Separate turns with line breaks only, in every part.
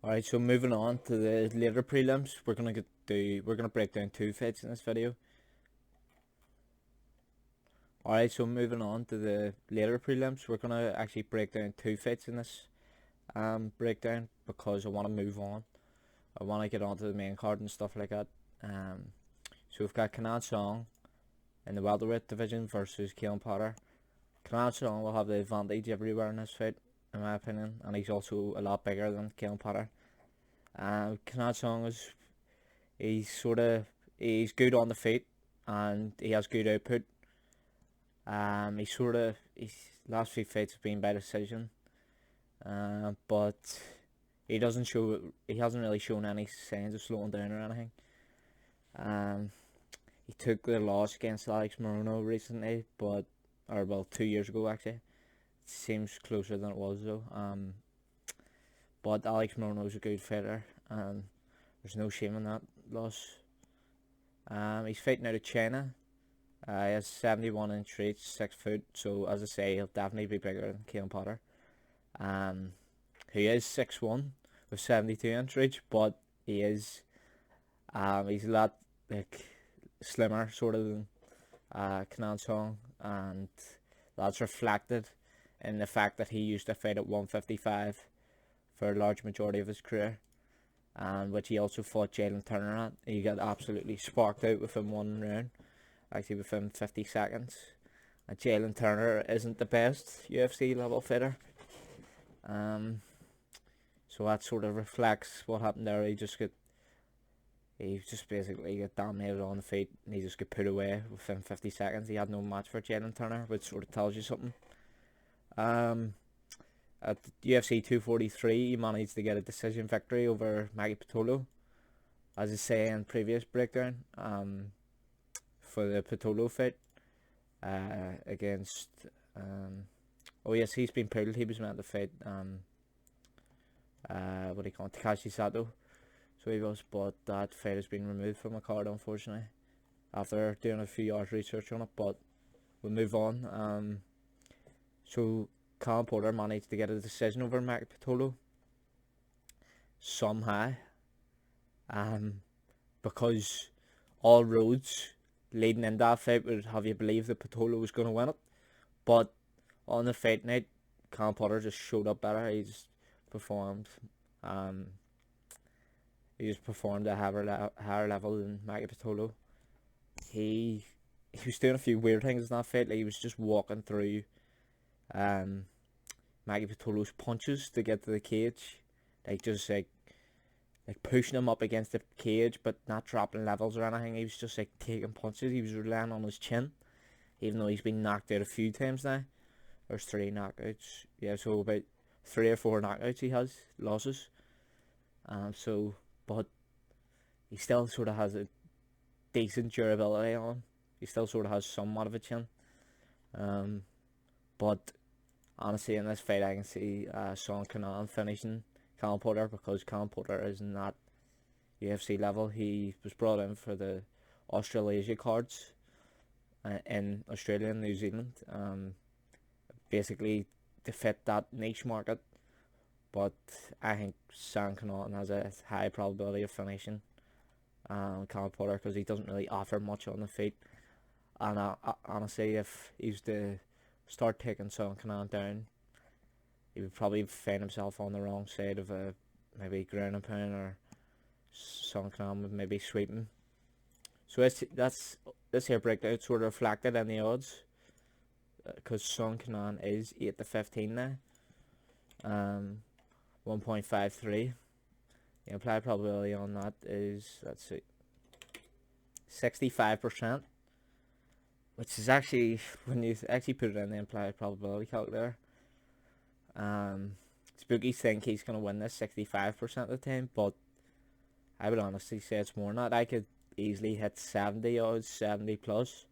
Alright, so moving on to the later prelims, we're gonna break down two fights in this video. Alright, so moving on to the later prelims, we're gonna actually break down two fights in this breakdown because I wanna move on. I wanna get onto the main card and stuff like that. So we've got Kenan in the welterweight division versus Callan. Kenan will have the advantage everywhere in this fight, in my opinion, and he's also a lot bigger than Callan. Kenan he's good on the feet and he has good output. His last few fights have been by decision, but he hasn't really shown any signs of slowing down or anything. He took the loss against Alex Morono recently, or 2 years ago actually. It seems closer than it was though. But Alex Morono's a good fighter, and there's no shame in that loss. He's fighting out of China. He has 71-inch reach, 6 foot, so as I say, he'll definitely be bigger than Callan. He is 6'1" with 72-inch reach, but he's a lot slimmer sort of than Kenan, and that's reflected in the fact that he used to fight at 155 for a large majority of his career, and which he also fought Jalen Turner at. He got absolutely sparked out within one round, actually within 50 seconds. And Jalen Turner isn't the best UFC level fighter. So that sort of reflects what happened there. He just basically got dominated on the feet, and he just got put away within 50 seconds. He had no match for Jalen Turner, which sort of tells you something. At UFC 243, he managed to get a decision victory over Maggie Pitolo, as I say in previous breakdown. For the Pitolo fight against oh yes, he's been pulled. He was meant to fight what do you call it, Takashi Sato, so he was, but that fight has been removed from my card unfortunately after doing a few hours research on it. But we'll move on. So Callan Porter managed to get a decision over Maggie Pitolo somehow, because all roads leading into that fight would have you believe that Pitolo was going to win it, but on the fight night, Callan Porter just showed up better. He just performed at a higher level than Maggie Pitolo. He was doing a few weird things in that fight. Like, he was just walking through Maggie Pitolo's punches to get to the cage, like pushing him up against the cage, but not dropping levels or anything. He was just taking punches. He was relying on his chin, even though he's been knocked out a few times now. There's 3 knockouts. Yeah, so about 3 or 4 knockouts he has, losses. But he still sort of has a decent durability on him. He still sort of has somewhat of a chin. But honestly, in this fight, I can see Kenan finishing Callan Porter, because Callan Porter is not UFC level. He was brought in for the Australasia cards in Australia and New Zealand, basically to fit that niche market. But I think Kenan has a high probability of finishing Callan Porter, because he doesn't really offer much on the feet. And honestly, if he was to start taking Kenan down, he would probably find himself on the wrong side of a maybe ground and pound, or Kenan would maybe sweeping. So this here breakdown sort of reflected in the odds, because Kenan is 8-15 now, 1.53. The implied probability on that is, let's see, 65%, which is actually, when you actually put it in the implied probability calculator, spookies think he's going to win this 65% of the time, but I would honestly say it's more than that. I could easily hit 70 odds, 70 plus,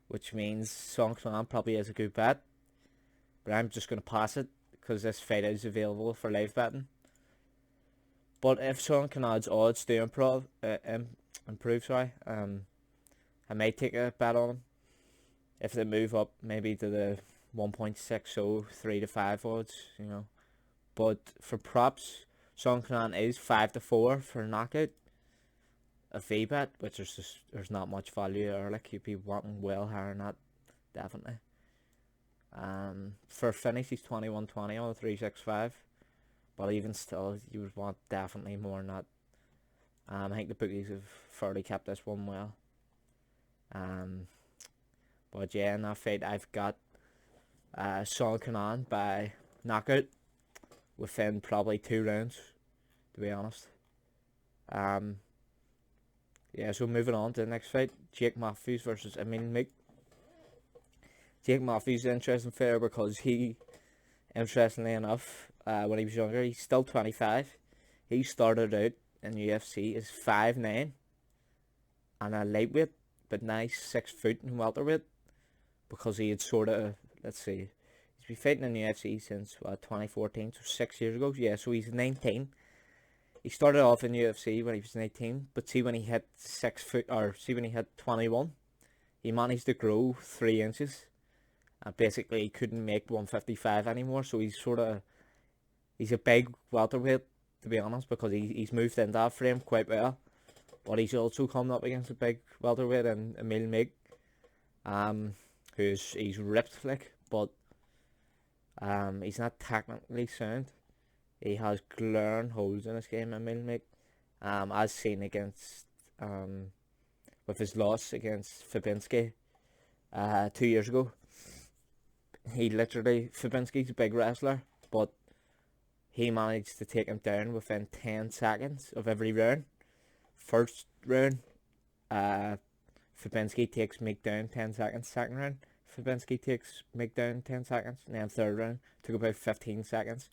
which means Kenan probably is a good bet, but I'm just going to pass it because this fight is available for live betting. But if Kenan's odds do improve, I might take a bet on him if they move up maybe to the 1.60, 3 to 5 odds, But for props, Sean Kenan is 5-4 for a knockout. A VBet, which there's not much value there. Like, you'd be wanting well higher than that, definitely. For finish, he's 21-20 on a 365. But even still, you would want definitely more than that. I think the bookies have fairly kept this one well. But yeah, in that fight, I've got Sean Kenan by knockout within probably 2 rounds, to be honest. Yeah, so moving on to the next fight, Jake Matthews versus Emil Meek. Jake Matthews is an interesting fighter because he, interestingly enough, when he was younger, he's still 25. He started out in UFC as 5'9" and a lightweight, but now he's 6 foot in welterweight, because he had sort of, let's see, he's been fighting in the UFC since 2014, so 6 years ago. Yeah, so he's 19. He started off in UFC when he was 19, but see, when he hit 6 foot, or see, when he hit 21, he managed to grow 3 inches, and basically he couldn't make 155 anymore. So he's a big welterweight, to be honest, because he's moved into that frame quite well. But he's also coming up against a big welterweight in Emil Meek, he's ripped, like, but he's not technically sound. He has glaring holes in his game, Emil Meek, as seen against with his loss against Fabinski 2 years ago. Fabinski's a big wrestler, but he managed to take him down within 10 seconds of every round. First round, Fabinski takes Meek down 10 seconds. Second round, Fabinski takes Meek down 10 seconds. And then third round, took about 15 seconds.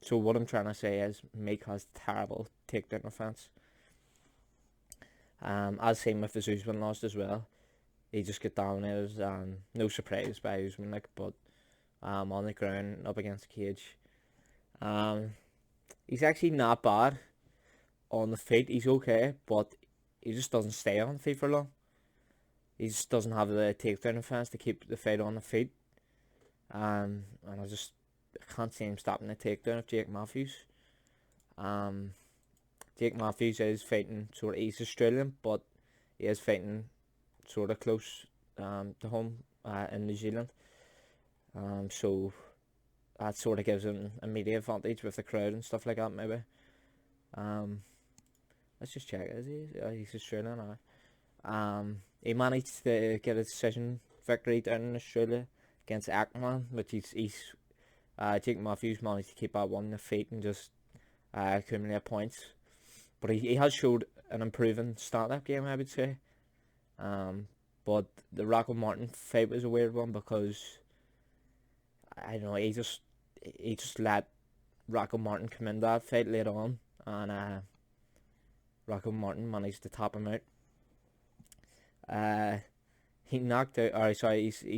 So what I'm trying to say is Meek has terrible takedown offense. As seen with his Usman loss as well. He just got dominated, no surprise by Usman, like, but on the ground up against cage. He's actually not bad on the feet. He's okay, but he just doesn't stay on the feet for long. He just doesn't have the takedown offense to keep the fight on the feet. And I can't see him stopping the takedown of Jake Matthews. Jake Matthews is fighting he's Australian, but he is fighting sort of close to home in New Zealand. So that sort of gives him a media advantage with the crowd and stuff like that, maybe. Let's just check. Is he? He's Australian now. He managed to get a decision victory down in Australia against AUCKLAND, which Jake Matthews managed to keep that one in the feet and just accumulate points. But he has showed an improving stand-up game, I would say. But the Rocco Martin fight was a weird one because I don't know, he just let Rocco Martin come in that fight later on, and Rocco Martin managed to top him out. He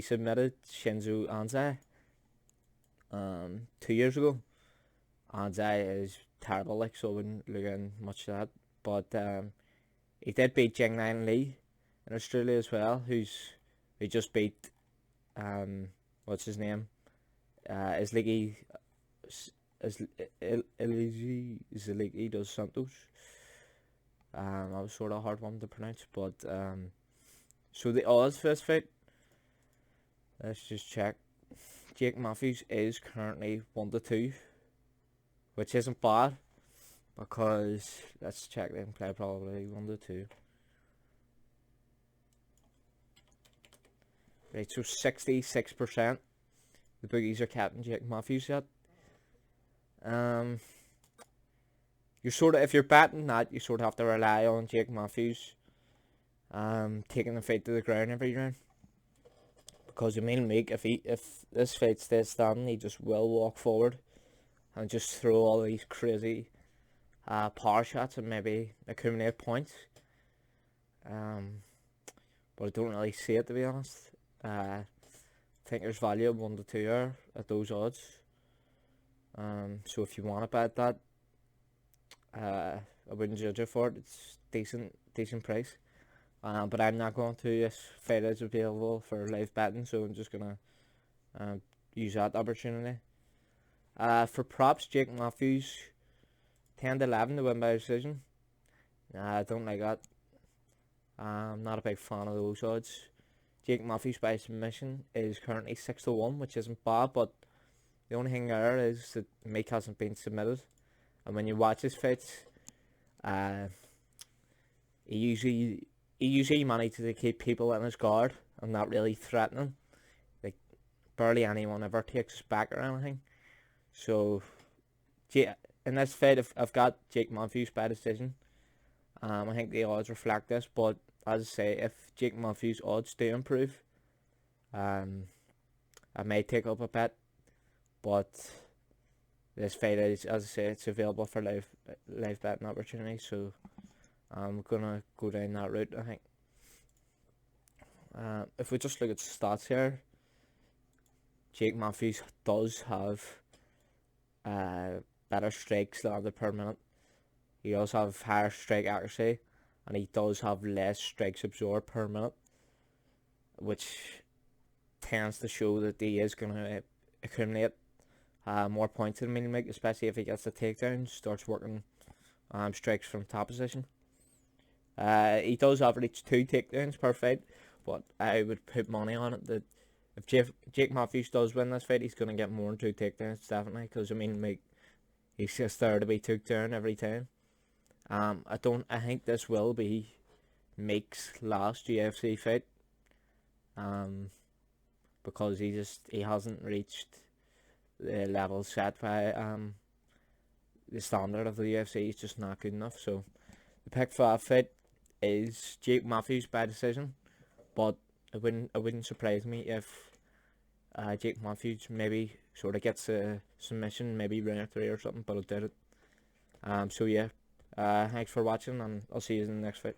submitted Shinzo Anzai 2 years ago. Anzai is terrible, like, so I wouldn't look in much of that. But he did beat Jingnan Lee in Australia as well, who just beat what's his name? Zaligi dos Santos. That was sort of a hard one to pronounce, but so the odds for this fight, let's just check. Jake Matthews is currently 1-2, which isn't bad, because let's check the play, probably 1-2. Right, so 66%. The bookies are captain Jake Matthews yet. If you're betting that, you sort of have to rely on Jake Matthews taking the fight to the ground every round, because Emil Meek, if this fight stays standing, he just will walk forward and just throw all these crazy power shots and maybe accumulate points. But I don't really see it, to be honest. I think there's value of 1-2 at those odds. So if you want to bet that, I wouldn't judge it for it. It's decent price. But I'm not going to. This fight is available for live betting, so I'm just gonna use that opportunity. For props, Jake Matthews 10-11 to win by decision. Nah, I don't like that. I'm not a big fan of those odds. Jake Matthews by submission is currently 6-1, which isn't bad, but the only thing there is that Meek hasn't been submitted. And when you watch his fights, uh, he usually manages to keep people in his guard and not really threatening. Like, barely anyone ever takes his back or anything. So, in this fight, I've got Jake Matthews by decision. I think the odds reflect this, but as I say, if Jake Matthews' odds do improve, I may take up a bet. But this fight is, as I say, it's available for live betting opportunities, so I'm gonna go down that route, I think. If we just look at stats here, Jake Matthews does have better strikes landed per minute. He does have higher strike accuracy, and he does have less strikes absorbed per minute, which tends to show that he is going to accumulate more points than Emil Meek, especially if he gets the takedown, starts working strikes from top position. He does average 2 takedowns per fight, but I would put money on it that if Jake Matthews does win this fight, he's going to get more than 2 takedowns, definitely, because Emil Meek, he's just there to be took down every time. I think this will be Meek's last UFC fight. Because he hasn't reached the level set by the standard of the UFC. He's just not good enough. So the pick for that fight is Jake Matthews by decision, but it wouldn't surprise me if Jake Matthews maybe sort of gets a submission, maybe round 3 or something, but I'll do it. So yeah, thanks for watching, and I'll see you in the next fight.